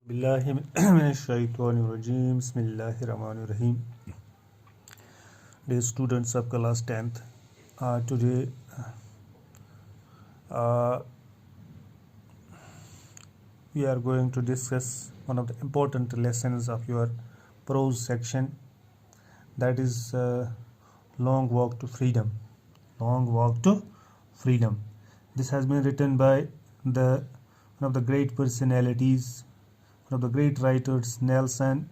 बिस्मिल्लाहिर्रहमानिर्रहीम बिस्मिल्लाहिर्रहमानिर्रहीम. Dear students of class 10th, today uh, we are going to discuss one of the important lessons of your prose section, that is Long Walk to Freedom. Long Walk to Freedom. This has been written by one of the great personalities, one of the great writers, Nelson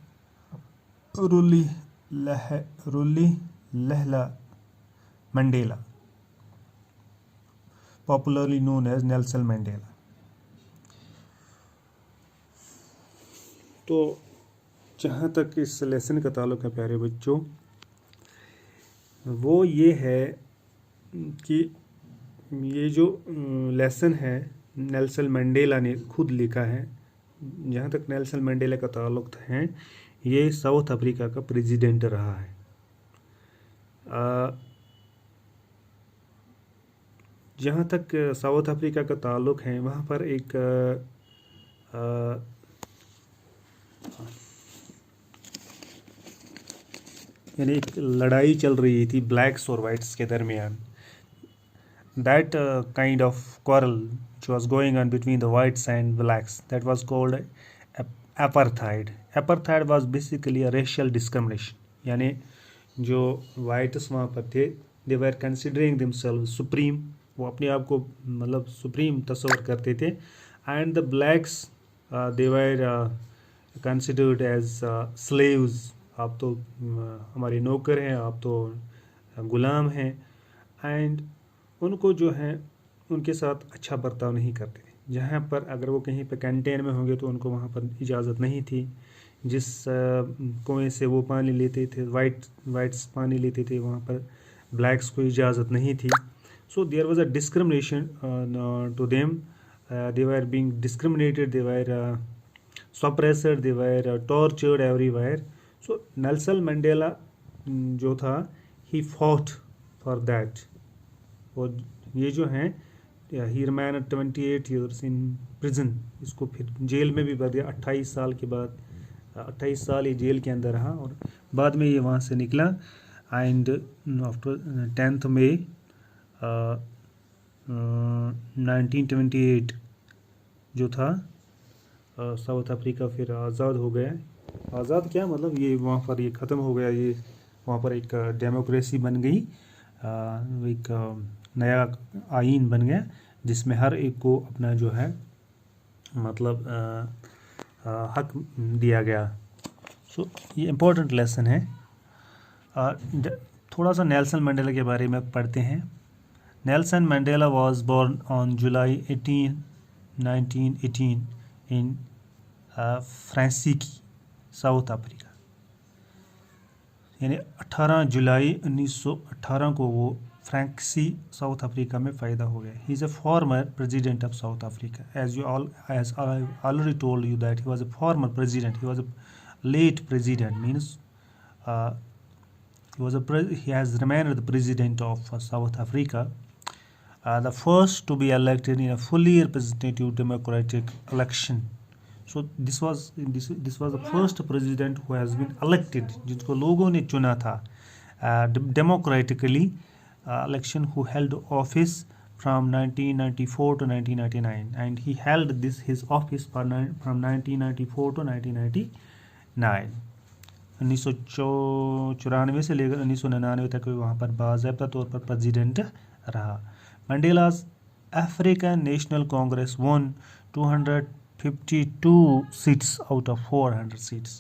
Rulli Lehla Mandela, popularly known as Nelson Mandela. तो जहाँ तक इस lesson का ताल्लुक़ है प्यारे बच्चों, वो ये है कि ये जो लेसन है नेल्सन मंडेला ने खुद लिखा है. जहाँ तक नेल्सन मंडेला का ताल्लुक़ है, ये साउथ अफ्रीका का प्रेसिडेंट रहा है. जहाँ तक साउथ अफ्रीका का ताल्लुक़ है, वहाँ पर एक यानी एक लड़ाई चल रही थी ब्लैक्स और वाइट्स के दरमियान. That kind of quarrel which was going on between the whites and blacks, that was called apartheid. Apartheid was basically a racial discrimination. यानी जो whites वहाँ पर थे, they were considering themselves supreme, वो अपने आप को मतलब सुप्रीम तस्वर करते थे, and the blacks they were considered as slaves. आप तो हमारे नौकर हैं, आप तो गुलाम हैं, एंड उनको जो है उनके साथ अच्छा बर्ताव नहीं करते थे. जहाँ पर अगर वो कहीं पर कैंटीन में होंगे तो उनको वहाँ पर इजाज़त नहीं थी. जिस कुएं से वो पानी लेते थे, वाइट्स पानी लेते थे, वहाँ पर ब्लैक्स को इजाज़त नहीं थी. So there was a discrimination to them. They were being discriminated, they were suppressed, they were tortured everywhere. So Nelson Mandela जो था, ही फॉट फॉर दैट. और ये जो हैं, he remain 28 years in prison. इसको फिर जेल में भी भर दिया 28 साल के बाद. 28 साल ये जेल के अंदर रहा और बाद में ये वहाँ से निकला. एंड आफ्टर 10th मई 1928 जो था, साउथ अफ्रीका फिर आज़ाद हो गया. आज़ाद क्या मतलब, ये वहाँ पर ये ख़त्म हो गया. ये वहाँ पर एक डेमोक्रेसी बन गई, एक नया आईन बन गया जिसमें हर एक को अपना जो है मतलब हक दिया गया. सो ये इम्पोर्टेंट लेसन है. थोड़ा सा नेल्सन मंडेला के बारे में पढ़ते हैं. Nelson Mandela was born on July 18, 1918 in Transkei, South Africa. यानी 18 जुलाई 1918 को वो फ्रैंकसी साउथ अफ्रीका में पैदा हो गया. He is a former president of South Africa. As I already told you that he was a former president. He was a late president, means he has remained the president of South Africa, the first to be elected in a fully representative democratic election. So this was the first president who has been elected, जिसको लोगों ने चुना था democratically, election, who held office from 1994 to 1999, and he held his office from 1994 to 1999. 1994 से लेकर 1999 तक वहाँ पर बाज़ाब्ता तौर पर प्रेसिडेंट रहा. Mandela's African National Congress won 252 seats out of 400 seats.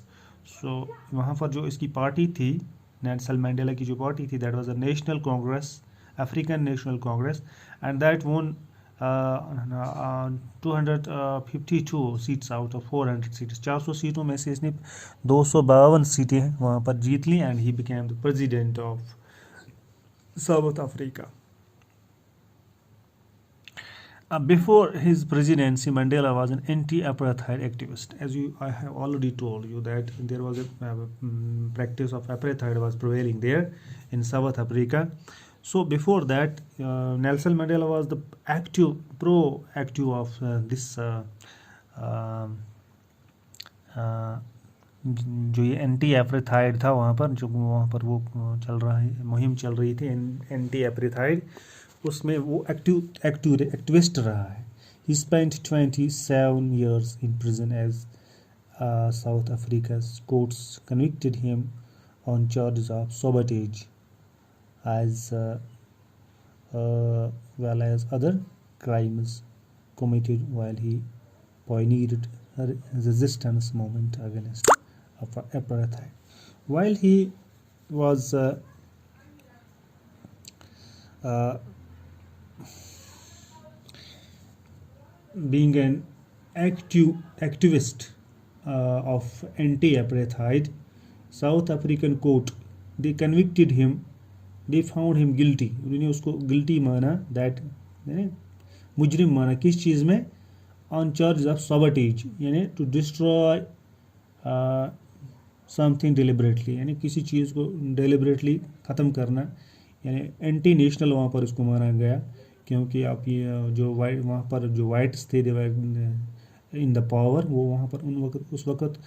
So वहाँ पर जो इसकी पार्टी थी, नेल्सन मंडेला की जो पार्टी थी, that was a national congress, African National Congress, and that won 252 seats out of 400 seats. 400 सीटों में से इसने 252 सीटें वहाँ पर जीत ली, and he became the president of South Africa. Before his presidency, Mandela was an anti-apartheid activist. As I have already told you that there was a practice of apartheid was prevailing there in South Africa. So before that, Nelson Mandela was the proactive of this जो ये anti एपरेथाइड था वहाँ पर, जो वहाँ पर वो चल रहा है, मुहिम चल रही थी एंटी एपरेथाइड, उसमें वो एक्टिविस्ट रहा है. He spent 27 years in prison as South Africa's courts convicted him on charges of sabotage as well as other crimes committed while he pioneered a resistance movement against apartheid. While he was uh, being an activist of anti-apartheid, South African court, they convicted him, they found him guilty. उन्होंने उसको guilty माना, that मुजरिम माना किस चीज़ में, on charges of sabotage, यानी to destroy something deliberately, यानी किसी चीज़ को डिलिबरेटली ख़त्म करना, यानी एंटी नेशनल वहाँ पर उसको माना गया, क्योंकि आप ये जो वाइट वहाँ पर जो वाइट्स थे इन द पावर, वो वहाँ पर उस वक़्त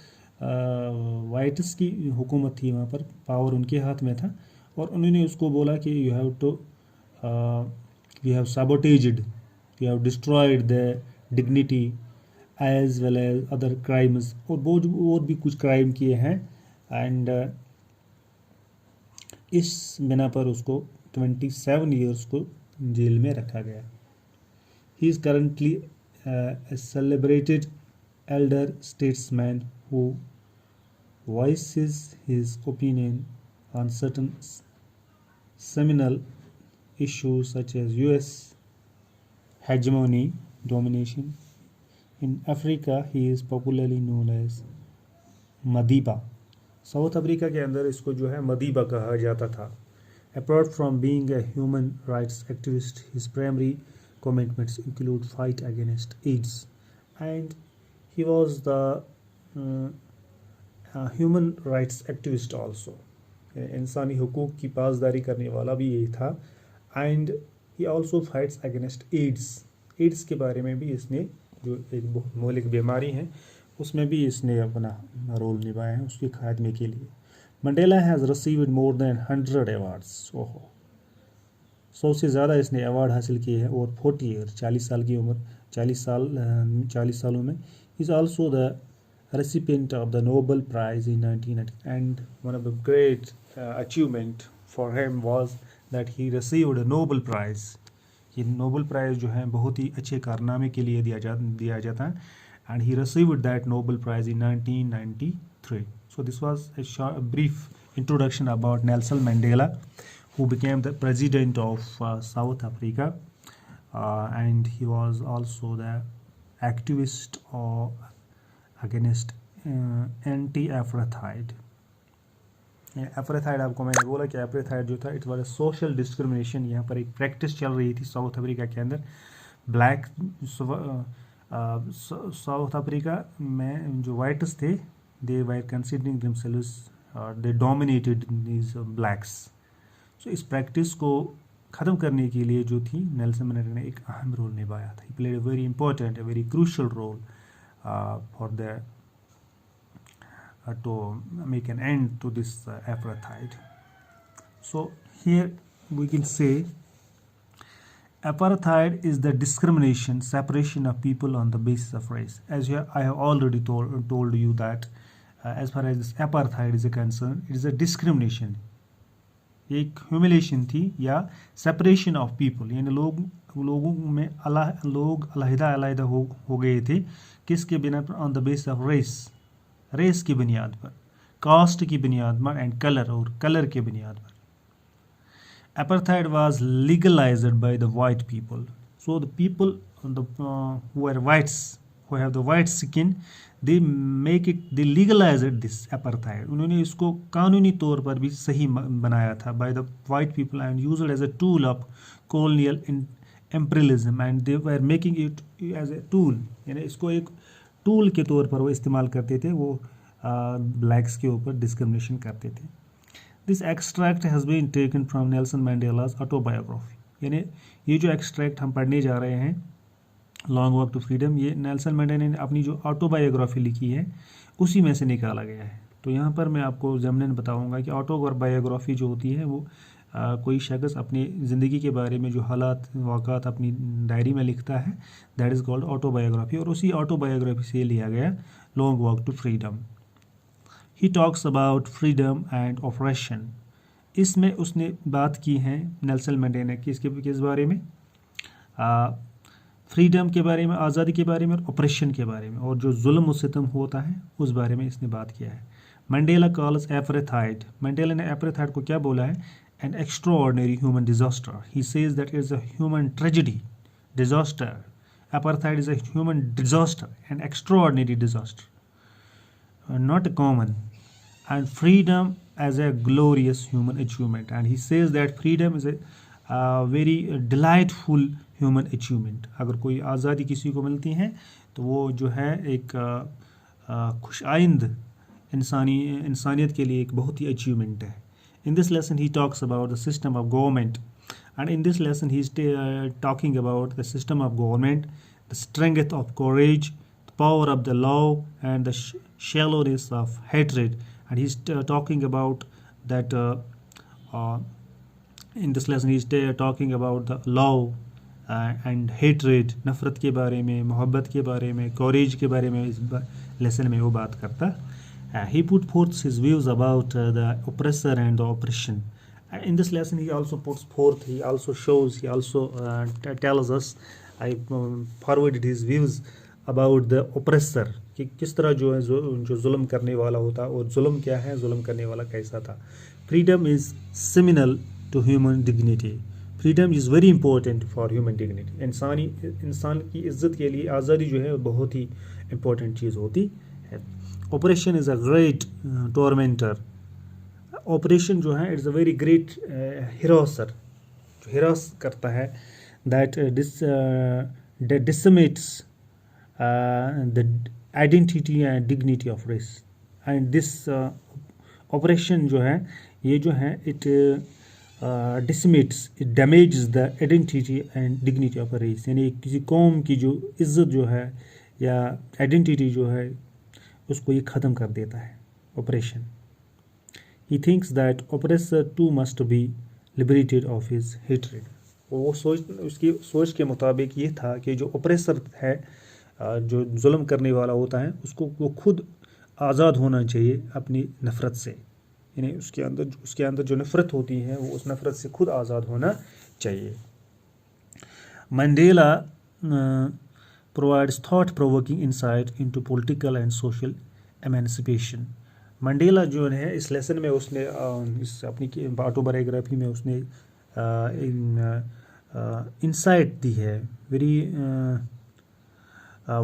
वाइट्स की हुकूमत थी, वहाँ पर पावर उनके हाथ में था, और उन्होंने उसको बोला कि you have sabotaged, you have destroyed the dignity as well as other crimes, और भी कुछ क्राइम किए हैं, एंड इस बिना पर उसको 27 ईयर्स को जेल में रखा गया. He is currently a celebrated elder statesman who voices his opinion on certain seminal issues such as US hegemony, domination. In Africa, he is popularly known as Madiba. South Africa के अंदर इसको जो है Madiba कहा जाता था. Apart from being a human rights activist, his primary commitments include fight against AIDS, and he was the human rights activist also. इंसानी हुकूक की पासदारी करने वाला भी यही था, and he also fights against AIDS. AIDS के बारे में भी इसने, जो एक बहुत मौलिक बीमारी है, उसमें भी इसने अपना रोल निभाया है उसके खात्मे के लिए. Mandela has received more than 100 awards. ओहो, 100 से ज़्यादा इसने अवार्ड हासिल किए हैं, और 40 ईयर, 40 साल की उम्र, 40 सालों में. Is also the recipient of the Nobel Prize in 1990, and one of the great achievement for him was that he received a Nobel Prize. ये नोबल प्राइज़ जो है बहुत ही अच्छे कारनामे के लिए दिया जाता है, and he received that Nobel Prize in 1993. So this was a brief introduction about Nelson Mandela, who became the president of South Africa, and he was also the activist against anti apartheid. Apartheid आपको मैंने बोला कि एपरेथाइड जो था, it was social discrimination. यहाँ पर एक practice चल रही थी साउथ अफ्रीका के अंदर. ब्लैक साउथ अफ्रीका में जो वाइट्स थे, they were considering themselves, they dominated these blacks. So इस प्रैक्टिस को ख़त्म करने के लिए जो थी, नेल्सन मंडेला ने एक अहम रोल निभाया था. He played a very important, a very crucial role for the to make an end to this apartheid. So here we can say apartheid is the discrimination, separation of people on the basis of race. As I have already told you that as far as this apartheid is concerned, it is a discrimination. एक humiliation थी या separation of people, यानी लोगों में लोग अलहदा हो गए थे. किसके बिना पर? On the base of race की बुनियाद पर, कास्ट की बुनियाद पर, एंड कलर, और कलर के बुनियाद पर. apartheid was legalized by the white people. So the people who are whites, who have the white skin, they legalized this apartheid. उन्होंने इसको कानूनी तौर पर भी सही बनाया था, by the white people, and used as a tool of colonial imperialism, and they were making it as a tool. यानी इसको एक टूल के तौर पर वो इस्तेमाल करते थे, वो ब्लैक्स के ऊपर डिस्क्रिमिनेशन करते थे. This extract has been taken from Nelson Mandela's autobiography. यानी ये जो एक्सट्रैक्ट हम पढ़ने जा रहे हैं, लॉन्ग वॉक टू फ्रीडम, ये नेल्सन मैंडेला ने अपनी जो ऑटोबायोग्राफी लिखी है उसी में से निकाला गया है। तो यहाँ पर मैं आपको ज़मनन बताऊँगा कि ऑटोबायोग्राफी जो होती है वो कोई शख्स अपनी ज़िंदगी के बारे में जो हालात वाक़ात अपनी डायरी में लिखता है, दैट इज़ कॉल्ड ऑटोबायोग्राफी। और उसी ऑटोबायोग्राफी से लिया गया Long walk to Freedom. He talks about freedom and oppression. इसमें उसने बात की है नेल्सन मंडेला किस बारे में, फ्रीडम के बारे में, आज़ादी के बारे में, और ऑपरेशन के बारे में, और जो जुल्म सितम होता है उस बारे में इसने बात किया है। मंडेला कॉल्स एपरेथाइड, मंडेला ने एपरेथाइड को क्या बोला है, an extraordinary human disaster. He says that is a human tragedy disaster. Apartheid is a human disaster, an extraordinary disaster, not common, and freedom as a glorious human achievement. And he says that freedom is a very delightful human achievement. अगर कोई आज़ादी किसी को मिलती है तो वो जो है एक खुश आइंद इंसानियत के लिए एक बहुत ही अचीवमेंट है। In this lesson he talks about the system of government, and in this lesson he is talking about the system of government, the strength of courage, the power of the law, and the shallowness of hatred. And he's talking about that in this lesson he is talking about the law and hatred, नफ़रत के बारे में, मोहब्बत के बारे में, courage के बारे में इस लेसन में वो बात करता। He put forth his views about the oppressor and the oppression. In this lesson he also puts forth, he also shows, he also tells us, I forwarded his views about the oppressor, कि किस तरह जो है जो जुल्म करने वाला होता, और जुल्म क्या है, जुल्म करने वाला कैसा था। Freedom is seminal to human dignity. Freedom is very important for human dignity. इंसान की इज्जत के लिए आज़ादी जो है बहुत ही इम्पोर्टेंट चीज़ होती है। Oppression is a great tormentor. Operation जो है it's a very great harasser, जो हिरास करता है, that dismantles the identity and dignity of race. And this operation जो है, ये जो है it dismantles, it damages the identity and dignity of a race. यानी किसी कौम की जो इज़्ज़त जो है या आइडेंटिटी जो है उसको ये ख़त्म कर देता है operation. He thinks that oppressor too must be liberated of his hatred. वो उसकी सोच के मुताबिक ये था कि जो ऑपरेसर है, जो जुल्म करने वाला होता है, उसको वो खुद आज़ाद होना चाहिए अपनी नफ़रत से। यानी उसके अंदर जो नफ़रत होती है वो उस नफ़रत से खुद आज़ाद होना चाहिए। Mandela provides thought-provoking insight into political and social emancipation. Mandela जो है इस लेसन में उसने इस अपनी ऑटोबायोग्राफी में उसने इंसाइट दी है, वेरी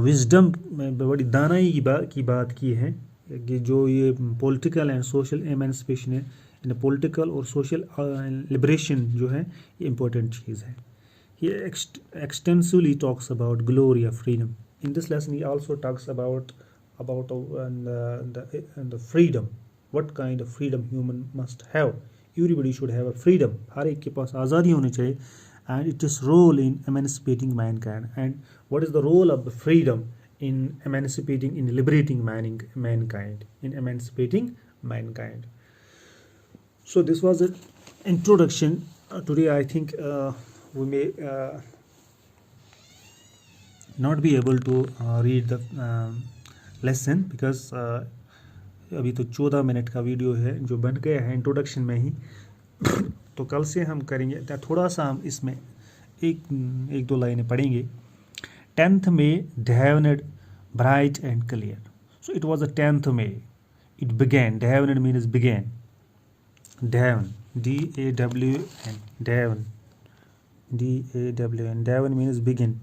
विजडम, बड़ी दानाई की बात की है कि जो ये पॉलिटिकल एंड सोशल एमेंसिपेशन है, इन पॉलिटिकल और सोशल लिबरेशन जो है ये इम्पोर्टेंट चीज़ है। He extensively talks about glory of freedom. In this lesson, he also talks about the freedom. What kind of freedom human must have? Everybody should have a freedom. हर एक के पास आज़ादी होनी चाहिए. And it is role in emancipating mankind. And what is the role of the freedom in emancipating, in liberating mankind, in emancipating mankind? So this was an introduction. Today, I think. We may not be able to read the lesson because अभी तो 14 minute का video है जो बन गया है introduction में ही। तो कल से हम करेंगे, थोड़ा सा हम इसमें एक दो लाइनें पढ़ेंगे। 10th May dawned bright and clear. So it was the 10th May. It began. Dawned means began. Dawn, D-A-W-N, dawn. D-A-W-N. Dawn means begin.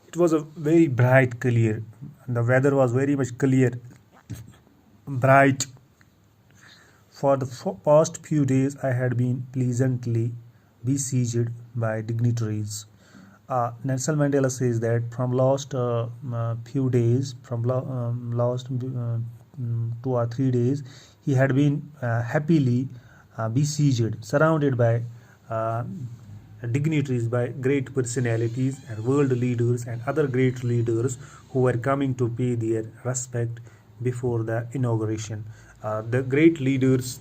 It was a very bright, clear. The weather was very much clear, bright. For the past few days, I had been pleasantly besieged by dignitaries. Nelson Mandela says that from last few days, from last 2 or 3 days, he had been happily besieged, surrounded by dignitaries, by great personalities and world leaders and other great leaders who were coming to pay their respect before the inauguration. The great leaders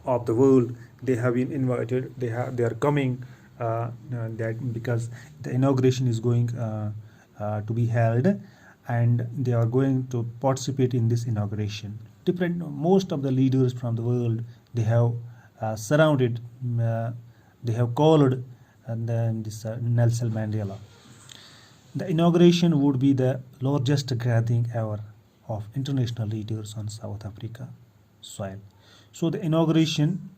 of the world, they have been invited, they are coming, that because the inauguration is going to be held, and they are going to participate in this inauguration. Different, most of the leaders from the world, they have surrounded, they have called, and then this Nelson Mandela. The inauguration would be the largest gathering ever of international leaders on South Africa soil. So the inauguration,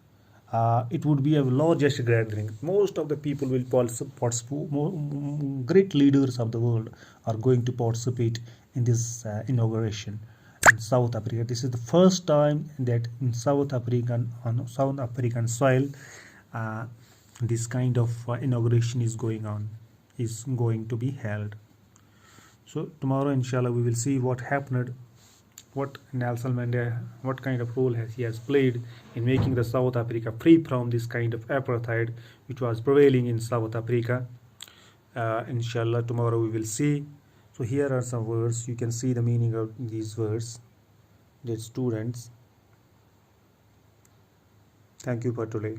it would be a largest gathering. Most of the people will participate. Great leaders of the world are going to participate in this inauguration in South Africa. This is the first time that in South African soil, this kind of inauguration is going to be held. So tomorrow, inshallah, we will see what happened, what Nelson Mandela, what kind of role he has played in making the South Africa free from this kind of apartheid which was prevailing in South Africa. Inshallah, tomorrow we will see. So here are some words. You can see the meaning of these words. Dear students, thank you for today.